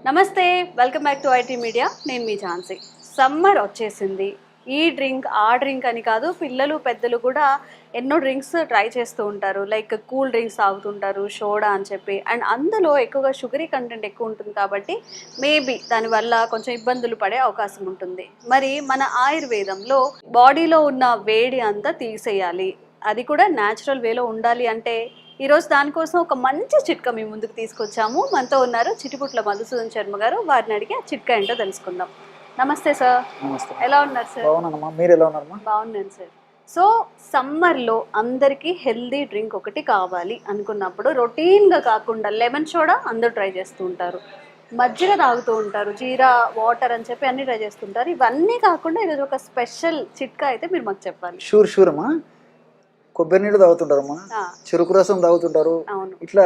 నమస్తే, welcome back to IT media. నేను మీ Jhansi. Summer వచ్చేసింది. ఈ డ్రింక్ ఆ డ్రింక్ అని కాదు, పిల్లలు పెద్దలు కూడా ఎన్నో డ్రింక్స్ ట్రై చేస్తూ ఉంటారు. లైక్ కూల్ డ్రింక్స్ తాగుతుంటారు, సోడా అని చెప్పి. అండ్ అందులో ఎక్కువగా షుగరీ కంటెంట్ ఎక్కువ ఉంటుంది కాబట్టి మేబీ దానివల్ల కొంచెం ఇబ్బందులు పడే అవకాశం ఉంటుంది. మరి మన ఆయుర్వేదంలో బాడీలో ఉన్న వేడి అంతా తీసేయాలి, అది కూడా న్యాచురల్ వేలో ఉండాలి అంటే ఈరోజు దానికోసం ఒక మంచి చిట్కా మీ ముందుకు తీసుకొచ్చాము. మనతో ఉన్నారు చిటిపుట్ల మధుసూదన్ శర్మ గారు. వారిని అడిగి ఆ చిట్కా ఏంటో తెలుసుకుందాం. నమస్తే సార్. నమస్తే. ఎలా ఉన్నారు సార్? బాగున్నానమ్మా, మీరు ఎలా ఉన్నారమ్మా? బాగున్నాను సార్. సో సమ్మర్లో అందరికీ హెల్దీ డ్రింక్ ఒకటి కావాలి అనుకున్నప్పుడు రొటీన్గా కాకుండా లెమన్ సోడా అందరూ ట్రై చేస్తూ ఉంటారు, మజ్జిగ తాగుతూ ఉంటారు, జీరా వాటర్ అని చెప్పి అన్నీ ట్రై చేస్తుంటారు. ఇవన్నీ కాకుండా ఈరోజు ఒక స్పెషల్ చిట్కా అయితే మీరు మాకు చెప్పాలి. షూర్ అమ్మా. కొబ్బరి నీళ్ళు తాగుతుంటారమ్మా, చెరుకు రసం తాగుతుంటారు. ఇట్లా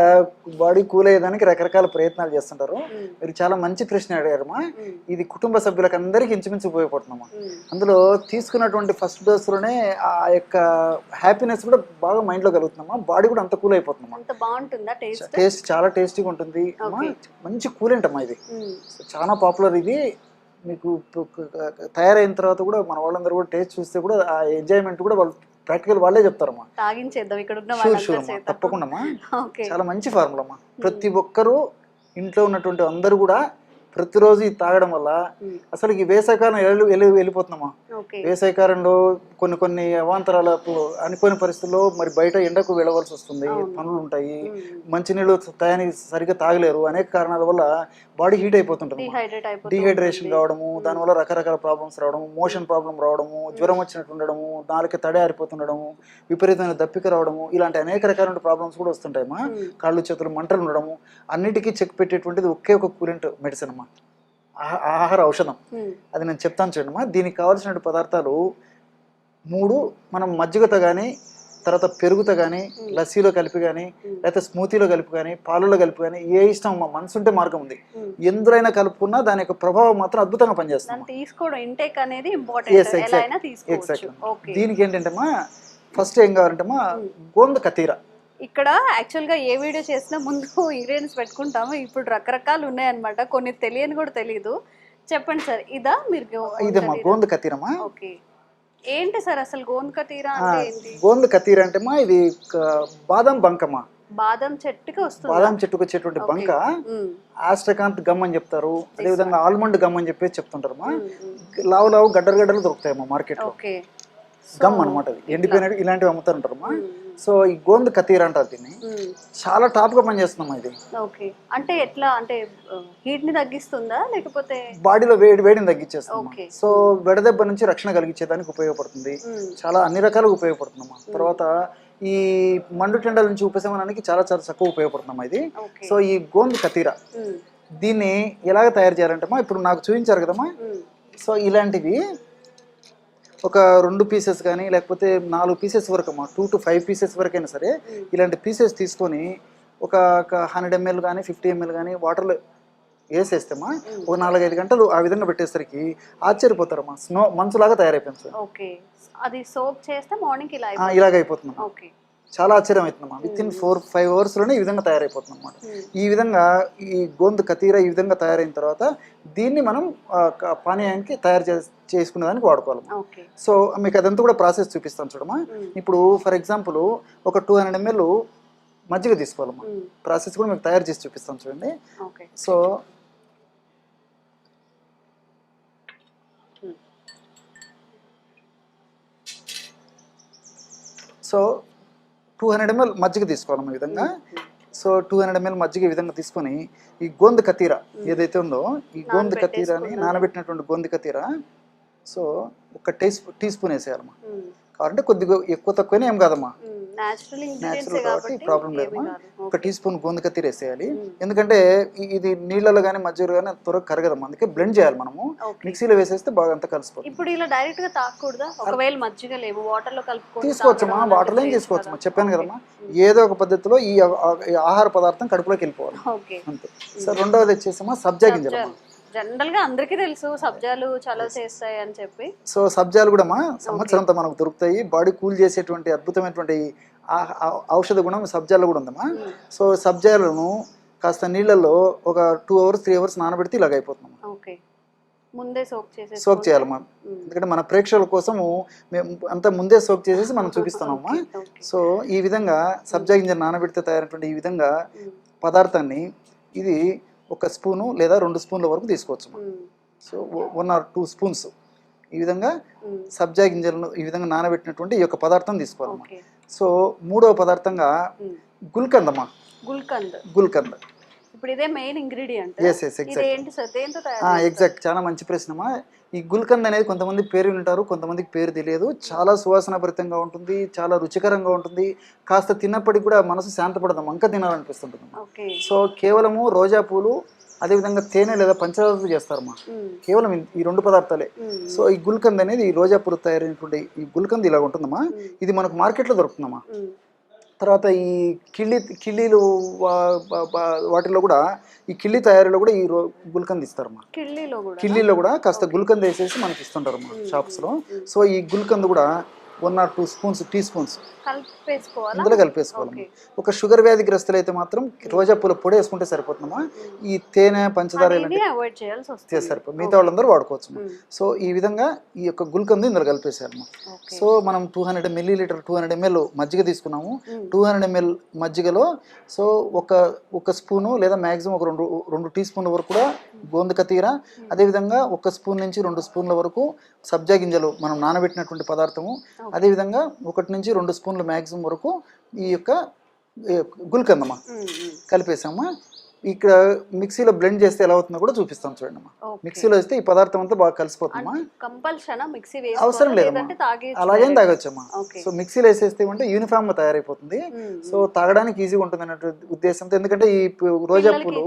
బాడీ కూల్ అయ్యేదానికి రకరకాల ప్రయత్నాలు చేస్తుంటారు. మీరు చాలా మంచి ప్రశ్న అడిగారమ్మా. ఇది కుటుంబ సభ్యులకు అందరికి ఇంచుమించు ఉపయోగపడుతుందమ్మా. అందులో తీసుకున్నటువంటి ఫస్ట్ డోస్ లోనే ఆ యొక్క హ్యాపీనెస్ కూడా బాగా మైండ్ లో కలుగుతుందమ్మా. బాడీ కూడా అంత కూల్ అయిపోతుందమ్మా. టేస్ట్ చాలా టేస్టీగా ఉంటుంది అమ్మా. మంచి కూలెంట్ అమ్మా ఇది. చాలా పాపులర్ ఇది. మీకు తయారైన తర్వాత కూడా మన వాళ్ళందరూ కూడా టేస్ట్ చూస్తే కూడా ఆ ఎంజాయ్మెంట్ కూడా వాళ్ళు ప్రాక్టికల్ వాళ్ళే చెప్తారమ్మా. తప్పకుండా అమ్మా. చాలా మంచి ఫార్ములా అమ్మా. ప్రతి ఒక్కరూ ఇంట్లో ఉన్నటువంటి అందరూ కూడా ప్రతిరోజు ఇది తాగడం వల్ల అసలు ఈ వేసవికాలం వెళ్ళిపోతున్నామా. వేసవికాలంలో కొన్ని అవాంతరాలకు అనుకోని పరిస్థితుల్లో మరి బయట ఎండకు వెళ్ళవలసి వస్తుంది, పనులు ఉంటాయి, మంచినీళ్ళు తయారీ సరిగ్గా తాగలేరు, అనేక కారణాల వల్ల బాడీ హీట్ అయిపోతుంటుంది. డీహైడ్రేషన్ కావడము, దానివల్ల రకరకాల ప్రాబ్లమ్స్ రావడము, మోషన్ ప్రాబ్లం రావడము, జ్వరం వచ్చినట్టు ఉండడము, నాలుక తడి ఆరిపోతుండడము, విపరీతమైన దప్పిక రావడము, ఇలాంటి అనేక రకాల ప్రాబ్లమ్స్ కూడా వస్తుంటాయమ్మా. కాళ్ళు చేతులు మంటలు ఉండడము, అన్నిటికీ చెక్ పెట్టేటువంటిది ఒకే ఒక కూలెంట్ మెడిసిన్ అమ్మా, ఆహార ఔషధం. అది నేను చెప్తాను చూడమ్మా. దీనికి కావాల్సిన పదార్థాలు 3. మనం మజ్జిగతో కానీ, తర్వాత పెరుగుతో కానీ, లస్సీలో కలిపి కానీ, లేకపోతే స్మూతీలో కలిపి కానీ, పాలలో కలిపి కానీ, ఏ ఇష్టం అమ్మా, మనసు ఉంటే మార్గం ఉంది. ఎందులోనైనా కలుపుకున్నా దాని యొక్క ప్రభావం మాత్రం అద్భుతంగా పనిచేస్తుంది. దీనికి ఏంటంటేమ్మా, ఫస్ట్ ఏం కావాలంటేమ్మా గోంద కతీరా. ఇక్కడ యాక్చువల్గా ఏ వీడియో చేసినా ముందు ఇంగ్రీడియంట్స్ పెట్టుకుంటాము. ఇప్పుడు రకరకాలు ఉన్నాయన్నమాట, కొన్ని తెలియని కూడా తెలియదు. చెప్పండి సార్. ఇదా మీరు? ఇదమ్మా గోంద కతీరమ్మా. ఓకే. ఏంటి సార్ అసలు గోంద కతీరా అంటే ఏంటి? గోంద కతీరా అంటేమ్మా ఇది బాదం బంకమ్మా. బాదం చెట్టుకి వస్తుంది. బాదం చెట్టుకు వచ్చేటువంటి బంక ఆస్ట్రకాంత్ గమ్ అని చెప్తారు. అదేవిధంగా ఆల్మండ్ గమ్ అని చెప్పేసి చెప్తుంటారమ్మా. లావు గడ్డలు దొరుకుతాయమ్మా మార్కెట్ లో. గమ్ అనమాట. ఎండిపోయినట్టు ఇలాంటివి అమ్ముతారంటారమ్మా. సో ఈ గోంద కతీరా అంటారు దీన్ని. చాలా టాప్ గా పనిచేస్తుందమ్మా ఇది. అంటే ఎట్లా అంటే హీట్ ని తగ్గిస్తుందా లేకపోతే బాడీలో వేడిని తగ్గించేస్తుంది. సో వెడదెబ్బ నుంచి రక్షణ కలిగించేదానికి ఉపయోగపడుతుంది. చాలా అన్ని రకాలుగా ఉపయోగపడుతుందమ్మా. తర్వాత ఈ మండు టెండల నుంచి ఉపశమనానికి చాలా చక్కగా ఉపయోగపడుతుందమ్మా ఇది. సో ఈ గోంద కతీరా దీన్ని ఎలాగ తయారు చేయాలంటే ఇప్పుడు నాకు చూపించారు కదమ్మా. సో ఇలాంటివి ఒక 2 పీసెస్ కానీ లేకపోతే 4 పీసెస్ వరకు అమ్మా, 2 to 5 పీసెస్ వరకు అయినా సరే ఇలాంటి పీసెస్ తీసుకొని ఒక 100 ml కానీ 50 ml కానీ వాటర్లో వేసేస్తామా, ఒక 4-5 గంటలు ఆ విధంగా పెట్టేసరికి ఆశ్చర్యపోతారమ్మా. మంచులాగా తయారైపోయింది. అది సోప్ చేస్తే మార్నింగ్ ఇలాగ అయిపోతుంది. చాలా ఆశ్చర్యం అవుతుందమ్మా. వితిన్ 4-5 hours లోనే ఈ విధంగా తయారైపోతుంది అన్నమాట. ఈ విధంగా ఈ గోంద కతీరా ఈ విధంగా తయారైన తర్వాత దీన్ని మనం పానీయానికి తయారు చేసుకునే దానికి వాడుకోవాలి. సో మీకు అదంతా కూడా ప్రాసెస్ చూపిస్తాను చూడమ్మా. ఇప్పుడు ఫర్ ఎగ్జాంపుల్ ఒక 200 ml మజ్జిగ తీసుకోవాలమ్మా. ప్రాసెస్ కూడా మీకు తయారు చేసి చూపిస్తాను చూడండి. సో 200 ml మజ్జిగ తీసుకోవాలమ్మా ఈ విధంగా. సో 200 ml మజ్జిగ ఈ విధంగా తీసుకొని ఈ గోంద కతీరా ఏదైతే ఉందో ఈ గోంద కతీరాని నానబెట్టినటువంటి గోంద కతీరా సో ఒక టీ స్పూన్ వేసేయాలమ్మా. కావాలంటే కొద్దిగా ఎక్కువ తక్కువనే ఏం కాదమ్మా, న్యాచురల్ కాబట్టి ప్రాబ్లం లేదమ్మా. ఒక టీ స్పూన్ గోంద కతీర వేసేయాలి. ఎందుకంటే ఇది నీళ్ళలో కానీ మజ్జిగలో కానీ త్వరగా కరగదమ్మా, అందుకే బ్లెండ్ చేయాలి. మనము మిక్సీలో వేసేస్తే బాగా అంతా కలిసిపోతుంది. ఇప్పుడు ఇలా డైరెక్ట్ గా తాగకూడదా? ఒకవేళ మజ్జిగ లేవు వాటర్ లో కలుపుకొని తీసుకోవచ్చమ్మా, వాటర్లో ఏం తీసుకోవచ్చమ్మా. చెప్పాను కదమ్మా, ఏదో ఒక పద్ధతిలో ఈ ఆహార పదార్థం కడుపులోకి వెళ్ళిపోవాలి అంతే. సో రెండవది వచ్చేసమ్మా సబ్జా గింజలు. జనరల్ గా అందరికీ తెలుసు సబ్జాలు చాలా చేస్తాయి అని చెప్పి. సో సబ్జాలు కూడా సంవత్సరంతో మనకు దొరుకుతాయి. బాడీ కూల్ చేసేటువంటి అద్భుతమైనటువంటి ఔషధ గుణం సబ్జాలో కూడా ఉందమ్మా. సో సబ్జాలను కాస్త నీళ్ళల్లో ఒక 2 hours 3 hours నానబెడితే ఇలాగ అయిపోతుందమ్మా. ఓకే, ముందే సోక్ చేయాలమ్మా, ఎందుకంటే మన ప్రేక్షకుల కోసము మేము అంతా ముందే సోక్ చేసేసి మనం చూపిస్తున్నామమ్మా. సో ఈ విధంగా సబ్జా గింజలు నానబెడితే తయారైనటువంటి ఈ విధంగా పదార్థాన్ని ఇది 1 స్పూను లేదా 2 స్పూన్ల వరకు తీసుకోవచ్చు. సో 1 or 2 స్పూన్స్ ఈ విధంగా సబ్జా గింజలను ఈ విధంగా నానబెట్టినటువంటి ఈ యొక్క పదార్థం తీసుకోవాలమ్మా. సో 3వ పదార్థంగా గుల్కంద్ అమ్మా. గుల్కంద్ ఇప్పుడు ఇదే మెయిన్ ఇంగ్రీడియంట్. ఎగ్జాక్ట్, చాలా మంచి ప్రశ్నమా. ఈ గుల్కంద్ అనేది కొంతమంది పేరు వింటారు, కొంతమందికి పేరు తెలియదు. చాలా సువాసనాభరితంగా ఉంటుంది, చాలా రుచికరంగా ఉంటుంది. కాస్త తిన్నప్పటికి కూడా మనసు శాంతపడదాం, అంక తినాలనిపిస్తుంటుంది. సో కేవలము రోజా పూలు అదేవిధంగా తేనె లేదా పంచదారతో చేస్తారమ్మా. కేవలం ఈ 2 పదార్థాలే. సో ఈ గుల్కంద్ అనేది ఈ రోజా పూలు తయారైనటువంటి ఈ గుల్కంద్ ఇలా ఉంటుందమ్మా. ఇది మనకు మార్కెట్లో దొరుకుతుందమ్మా. తర్వాత ఈ కిళ్ళీలు వాటిలో కూడా ఈ కిళ్ళి తయారీలో కూడా ఈ గుల్కంద్ ఇస్తారమ్మా. కిళ్ళీలో కూడా కాస్త గుల్కంద్ వేసేసి మనకి ఇస్తుంటారమ్మా షాప్స్లో. సో ఈ గుల్కంద్ కూడా 1 or 2 స్పూన్స్ టీ స్పూన్స్ ఇందులో కలిపేసుకోవాలి. ఒక షుగర్ వ్యాధిగ్రస్తులు అయితే మాత్రం రోజా పూల పొడి వేసుకుంటే సరిపోతుందమ్మా. ఈ తేనె పంచదార సరిపోతుంది, మిగతా వాళ్ళందరూ వాడుకోవచ్చు. సో ఈ విధంగా ఈ యొక్క గుల్కంద్ ఇందులో కలిపేసేయాలమ్మా. సో మనం 200 ml 200 ml మజ్జిగ తీసుకున్నాము. 200 ml మజ్జిగలో సో ఒక స్పూను లేదా మ్యాక్సిమం ఒక 2 టీ స్పూన్ల వరకు కూడా గోంద కతీర, అదేవిధంగా 1 స్పూన్ నుంచి 2 స్పూన్ల వరకు సబ్జా గింజలు మనం నానబెట్టినటువంటి పదార్థము, అదేవిధంగా 1 నుంచి 2 స్పూన్ల మ్యాక్సిమం వరకు ఈ యొక్క గుల్కందమ్మా కలిపేసామా. ఇక్కడ మిక్సీలో బ్లెండ్ చేస్తే ఎలా అవుతుందో కూడా చూపిస్తాం చూడండి అమ్మా. మిక్సీలో వేస్తే ఈ పదార్థం అంతా బాగా కలిసిపోతుందమ్మా. అవసరం లేదమ్మా, అలాగే తాగొచ్చమ్మా. సో మిక్సీలో వేసేస్తే అంటే యూనిఫామ్ గా తయారైపోతుంది. సో తాగడానికి ఈజీగా ఉంటుంది అన్నట్టు ఉద్దేశంతో. ఎందుకంటే ఈ రోజా పూలు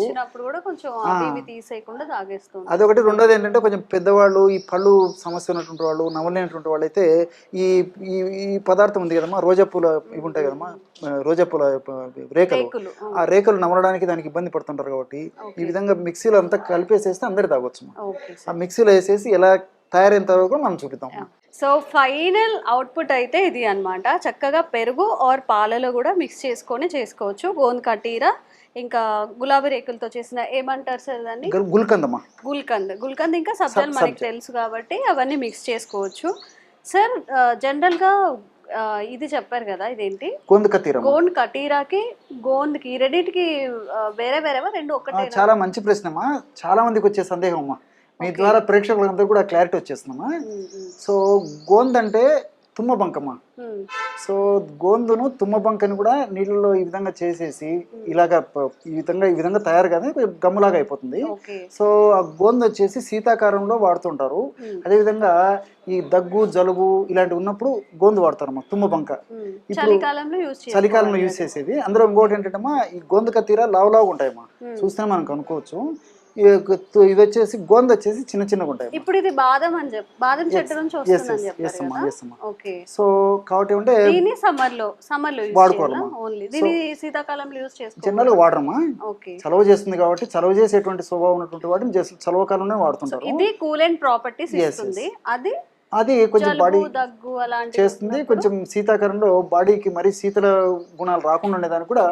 అదొకటి. రెండోది ఏంటంటే కొంచెం పెద్దవాళ్ళు, ఈ పళ్ళు సమస్య ఉన్నటువంటి వాళ్ళు, నవ్వలేనటువంటి వాళ్ళు అయితే ఈ పదార్థం ఉంది కదమ్మా, రోజా పూల ఇవి ఉంటాయి కదమ్మా, రోజా పూల రేఖలు, ఆ రేఖలు నమలడానికి దానికి ఇబ్బంది పడుతుంటారు. కాబట్టి ఈ విధంగా మిక్సీలో అంతా కలిపేసేస్తే అందరు తాగొచ్చు. ఆ మిక్సీలో వేసేసి ఎలా తయారైన తర్వాత మనం చూపిద్దాం. సో ఫైనల్ అవుట్పుట్ అయితే ఇది అన్నమాట. చక్కగా పెరుగు ఆర్ పాలలో కూడా మిక్స్ చేసుకొని చేసుకోవచ్చు. గోంద్ కటీరా ఇంకా గులాబీ రేకులతో చేసిన ఏమంటారు సార్ దాన్ని? గుల్కంద్ ఇంకా సబ్జాలు మనకి తెలుసు కాబట్టి అవన్నీ మిక్స్ చేసుకోవచ్చు. సార్ జనరల్గా ఇది చెప్పారు కదా, ఇదేంటి గోంద్ కటీరాకి గోంద్కి రెండింటికి వేరే వేరేవా, రెండు ఒకటే? చాలా మంచి ప్రశ్నమా. చాలా మందికి వచ్చే సందేహం అమ్మా, మీ ద్వారా ప్రేక్షకులందరూ కూడా క్లారిటీ వచ్చేస్తుందమ్మా. సో గోంద్ అంటే తుమ్మబంకమ్మా. సో గోందును తుమ్మబంకని కూడా నీళ్ళలో ఈ విధంగా చేసేసి ఇలాగా ఈ విధంగా తయారు కానీ గమ్ములాగా అయిపోతుంది. సో ఆ గోందు వచ్చేసి శీతాకాలంలో వాడుతుంటారు. అదేవిధంగా ఈ దగ్గు జలుబు ఇలాంటివి ఉన్నప్పుడు గోందు వాడతారమ్మా, తుమ్మబంక. ఇప్పుడు చలికాలంలో యూజ్ చేసేది. అందులో ఇంకోటి ఏంటంటే ఈ గోందు కతీర లావులాగా ఉంటాయమ్మా, చూస్తేనే మనం కనుక్కోవచ్చు. ఇది వచ్చేసి గోంద వచ్చేసి చిన్న చిన్నగా ఉంటాయి. ఇప్పుడు ఇది బాదం అని చెప్పి బాదం చెట్టు నుంచి వస్తుందని చెప్పారు కదా. ఓకే. సో కాబట్టి అంటే దీని సమ్మర్ లో వాడుకోవాలమ్మా. ఓన్లీ దీని శీతాకాలంలో యూజ్ చేసుకోవాలి. జనరల్ గా వాడరమ్మా. ఓకే. చలవ చేస్తుంది కాబట్టి చలవ చేసేటువంటి స్వభావం ఉన్నటువంటి వాటిని చలవ కాలంలోనే వాడుతుంటారు. ఇది కూలెంట్ ప్రాపర్టీస్ ఇస్తుంది. అది కొంచెం బాడీ చేస్తుంది. కొంచెం శీతాకాలంలో బాడీకి మరి శీతల గుణాలు రాకుండా ఉండేదానికి కూడా,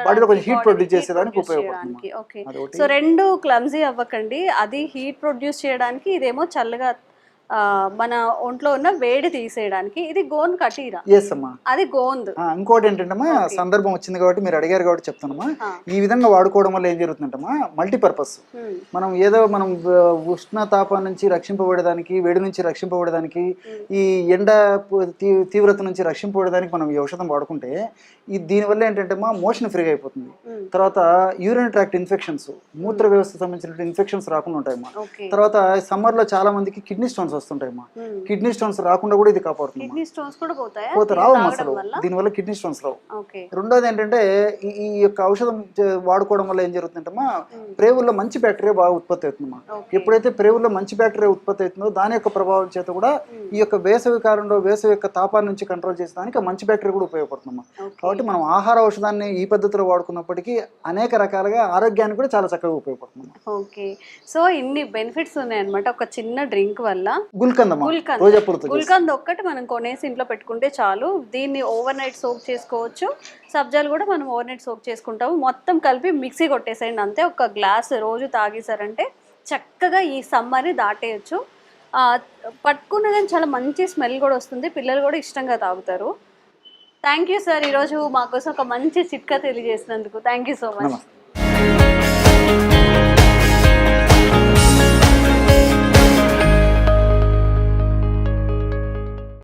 బాడీలో కొంచెం హీట్ ప్రొడ్యూస్ చేసేదానికి ఉపయోగపడుతుంది. సో రెండు క్లమ్జీ అవ్వకండి. అది హీట్ ప్రొడ్యూస్ చేయడానికి, ఇదేమో చల్లగా మన ఒంట్లో ఉన్న వేడి తీసేయడానికి. ఇది గోంద్ కటీరా. అది గోంద్. ఇంకోటి ఏంటంటే సందర్భం వచ్చింది కాబట్టి మీరు అడిగారు కాబట్టి చెప్తానమ్మా. ఈ విధంగా వాడుకోవడం వల్ల ఏం జరుగుతుందంటమ్మా, మల్టీపర్పస్. మనం ఉష్ణ తాపం నుంచి రక్షింపబడేదానికి, వేడి నుంచి రక్షింపబడేదానికి, ఈ ఎండ తీవ్రత నుంచి రక్షింపబడేదానికి మనం ఈ ఔషధం వాడుకుంటే దీనివల్ల ఏంటంటే మోషన్ ఫ్రీగా అయిపోతుంది. తర్వాత యూరిన్ ట్రాక్ట్ ఇన్ఫెక్షన్స్, మూత్ర వ్యవస్థ సంబంధించిన ఇన్ఫెక్షన్స్ రాకుండా ఉంటాయమ్మా. తర్వాత సమ్మర్ లో చాలా మందికి కిడ్నీ స్టోన్స్ వస్తుంటాయమ్మా. కిడ్నీ స్టోన్స్ రాకుండా కూడా ఇది కాపాడుతుంది. రావు అసలు దీనివల్ల కిడ్నీ స్టోన్స్ రావు. రెండోది ఏంటంటే ఈ యొక్క ఔషధం వాడుకోవడం వల్ల ఏం జరుగుతుందంటమ్మా, ప్రేవుల్లో మంచి బ్యాక్టీరియా బాగా ఉత్పత్తి అవుతుందమ్మా. ఎప్పుడైతే ప్రేవుల్లో మంచి బ్యాక్టీరియా ఉత్పత్తి అవుతుందో దాని యొక్క ప్రభావం చేత కూడా ఈ యొక్క వేసవి కాలంలో వేసవి యొక్క తాపాన్ని నుంచి కంట్రోల్ చేసేదానికి మంచి బ్యాక్టీరియా కూడా ఉపయోగపడుతుందమ్మా. కాబట్టి మనం ఆహార ఔషధాన్ని ఈ పద్ధతిలో వాడుకున్నప్పటికీ పిల్లలకి అనేక రకాలుగా ఆరోగ్యానికి కూడా చాలా చక్కగా ఉపయోగపడుతుంది. ఓకే. సో ఇన్ని బెనిఫిట్స్ ఉన్నాయన్నమాట ఒక చిన్న డ్రింక్ వల్ల. గుల్కంద్ రోజా పూలతో గుల్కంద్ ఒక్కటి మనం కొనేసి ఇంట్లో పెట్టుకుంటే చాలు. దీన్ని ఓవర్ నైట్ సోక్ చేసుకోవచ్చు. సబ్జాలు కూడా మనం ఓవర్ నైట్ సోక్ చేసుకుంటాము. మొత్తం కలిపి మిక్సీ కొట్టేసేయండి అంతే. ఒక గ్లాస్ రోజు తాగేశారంటే చక్కగా ఈ సమ్మర్ని దాటేయచ్చు. పట్టుకున్న కానీ చాలా మంచి స్మెల్ కూడా వస్తుంది. పిల్లలు కూడా ఇష్టంగా తాగుతారు. థ్యాంక్ యూ సార్, ఈరోజు మా కోసం ఒక మంచి చిట్కా తెలియజేసినందుకు థ్యాంక్ యూ సో మచ్.